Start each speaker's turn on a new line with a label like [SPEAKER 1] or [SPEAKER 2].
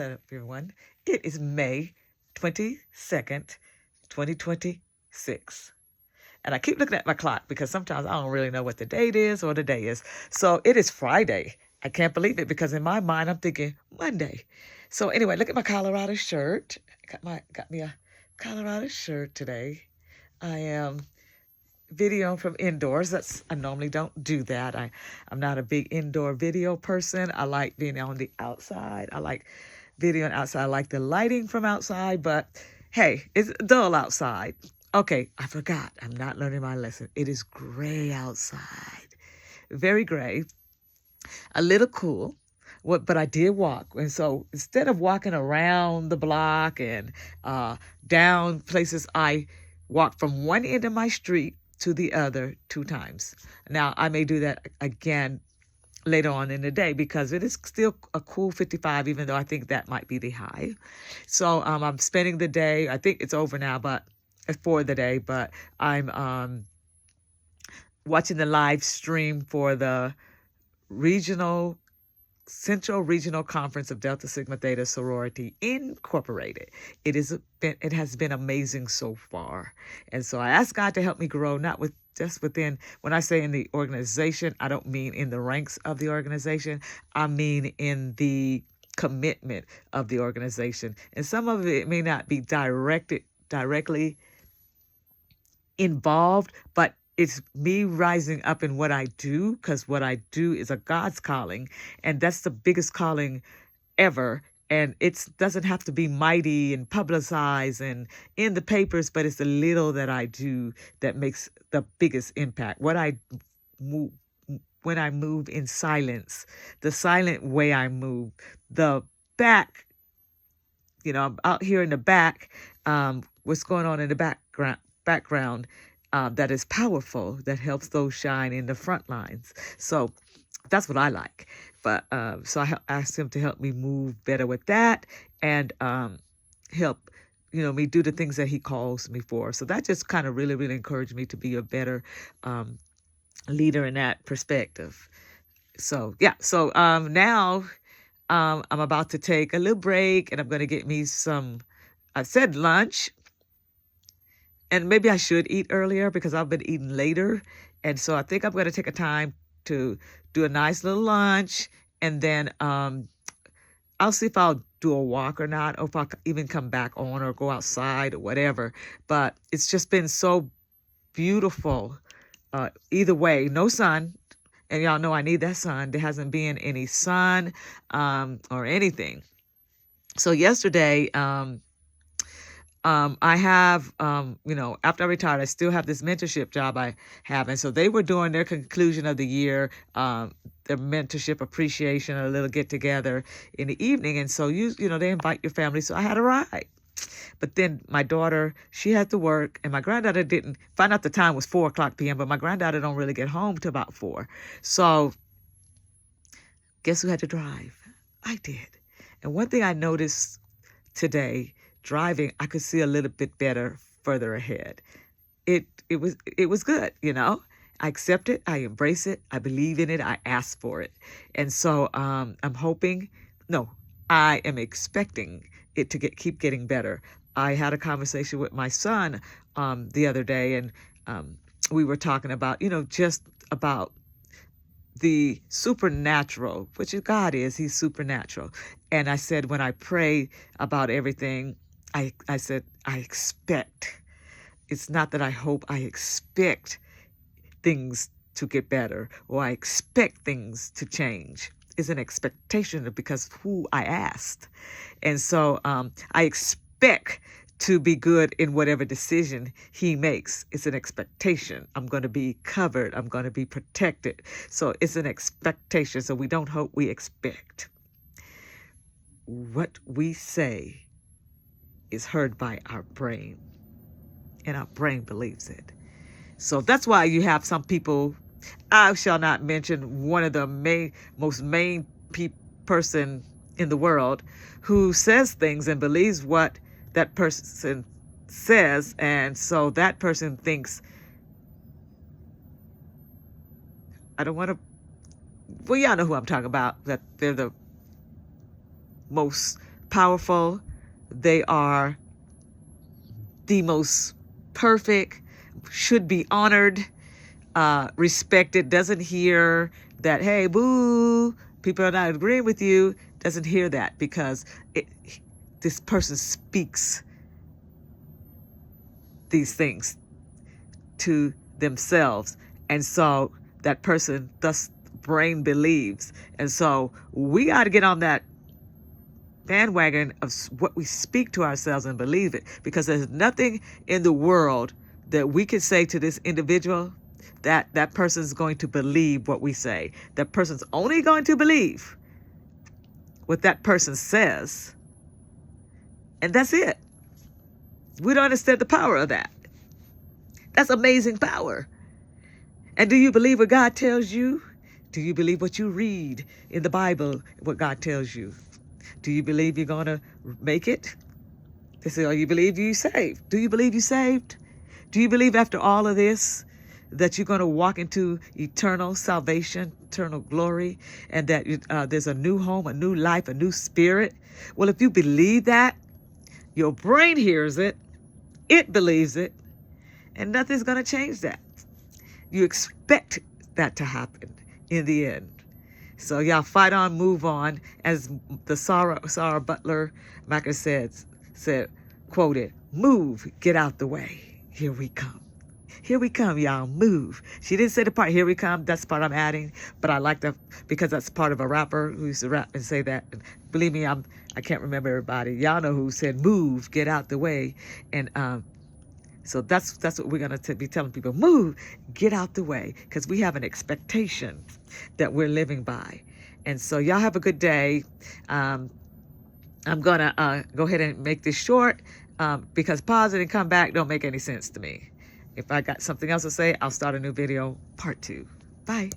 [SPEAKER 1] Hello, everyone. It is May 22nd, 2026. And I keep looking at my clock because sometimes I don't really know what the date is or the day is. So it is Friday. I can't believe it because in my mind I'm thinking Monday. So anyway, look at my Colorado shirt. Got me a Colorado shirt today. I am videoing from indoors. I normally don't do that. I'm not a big indoor video person. I like being on the outside. I like videoing outside. I like the lighting from outside, but hey, it's dull outside. Okay, I forgot. I'm not learning my lesson. It is gray outside. Very gray. A little cool. But I did walk. And so instead of walking around the block and down places, I walked from one end of my street to the other 2 times. Now, I may do that again later on in the day because it is still a cool 55, even though I think that might be the high. So I'm spending the day. I think it's over now, but for the day, but I'm watching the live stream for the Central Regional Conference of Delta Sigma Theta Sorority Incorporated. It has been amazing so far. And so I asked God to help me grow, not with just within, when I say in the organization, I don't mean in the ranks of the organization. I mean in the commitment of the organization. And some of it may not be directly involved, but it's me rising up in what I do, because what I do is a God's calling, and that's the biggest calling ever. And it doesn't have to be mighty and publicized and in the papers, but it's the little that I do that makes the biggest impact. Move when I move in silence, the silent way I move, the back. I'm out here in the back. What's going on in the background that is powerful, that helps those shine in the front lines. So that's what I like. But so I asked him to help me move better with that and help me do the things that he calls me for. So that just kind of really, really encouraged me to be a better leader in that perspective. So yeah. So now I'm about to take a little break and I'm going to get me I said lunch. And maybe I should eat earlier because I've been eating later. And so I think I'm going to take a time to do a nice little lunch. And then I'll see if I'll do a walk or not, or if I'll even come back on or go outside or whatever. But it's just been so beautiful. Either way, no sun. And y'all know I need that sun. There hasn't been any sun or anything. So yesterday, I have, after I retired, I still have this mentorship job I have. And so they were doing their conclusion of the year, their mentorship appreciation, a little get together in the evening. And so, they invite your family. So I had a ride. But then my daughter, she had to work, and my granddaughter didn't find out the time was 4:00 p.m., but my granddaughter don't really get home till about 4. So guess who had to drive? I did. And one thing I noticed today, driving, I could see a little bit better further ahead. It was good, I accept it, I embrace it, I believe in it, I ask for it. And so I'm hoping, no, I am expecting it to keep getting better. I had a conversation with my son the other day, and we were talking about, just about the supernatural, which God is, he's supernatural. And I said, when I pray about everything, I said, I expect. It's not that I hope, I expect things to get better, or I expect things to change. It's an expectation because of who I asked. And so I expect to be good in whatever decision he makes. It's an expectation. I'm going to be covered. I'm going to be protected. So it's an expectation. So we don't hope, we expect. What we say is heard by our brain, and our brain believes it. So that's why you have some people, I shall not mention one of the most main person in the world, who says things and believes what that person says, and so that person thinks, I don't want to, y'all know who I'm talking about, that they're the most powerful. They are the most perfect, should be honored, respected, doesn't hear that, hey, boo, people are not agreeing with you, doesn't hear that because this person speaks these things to themselves. And so that person, thus brain believes. And so we got to get on that bandwagon of what we speak to ourselves and believe it, because there's nothing in the world that we can say to this individual that that person's going to believe what we say. That person's only going to believe what that person says, and that's it. We don't understand the power of that. That's amazing power. And do you believe what God tells you? Do you believe what you read in the Bible, what God tells you? Do you believe you're going to make it? They say, oh, you believe you saved. Do you believe you saved? Do you believe after all of this that you're going to walk into eternal salvation, eternal glory, and that there's a new home, a new life, a new spirit? Well, if you believe that, your brain hears it, it believes it, and nothing's going to change that. You expect that to happen in the end. So y'all fight on, move on. As the Sarah Butler Macker said, quoted, move, get out the way. Here we come. Here we come, y'all, move. She didn't say the part, here we come. That's the part I'm adding. But I like that because that's part of a rapper who used to rap and say that. And believe me, I can't remember everybody. Y'all know who said, move, get out the way. And so that's what we're going to be telling people. Move, get out the way, because we have an expectation that we're living by. And so y'all have a good day. I'm going to go ahead and make this short because pause it and come back don't make any sense to me. If I got something else to say, I'll start a new video, part 2. Bye.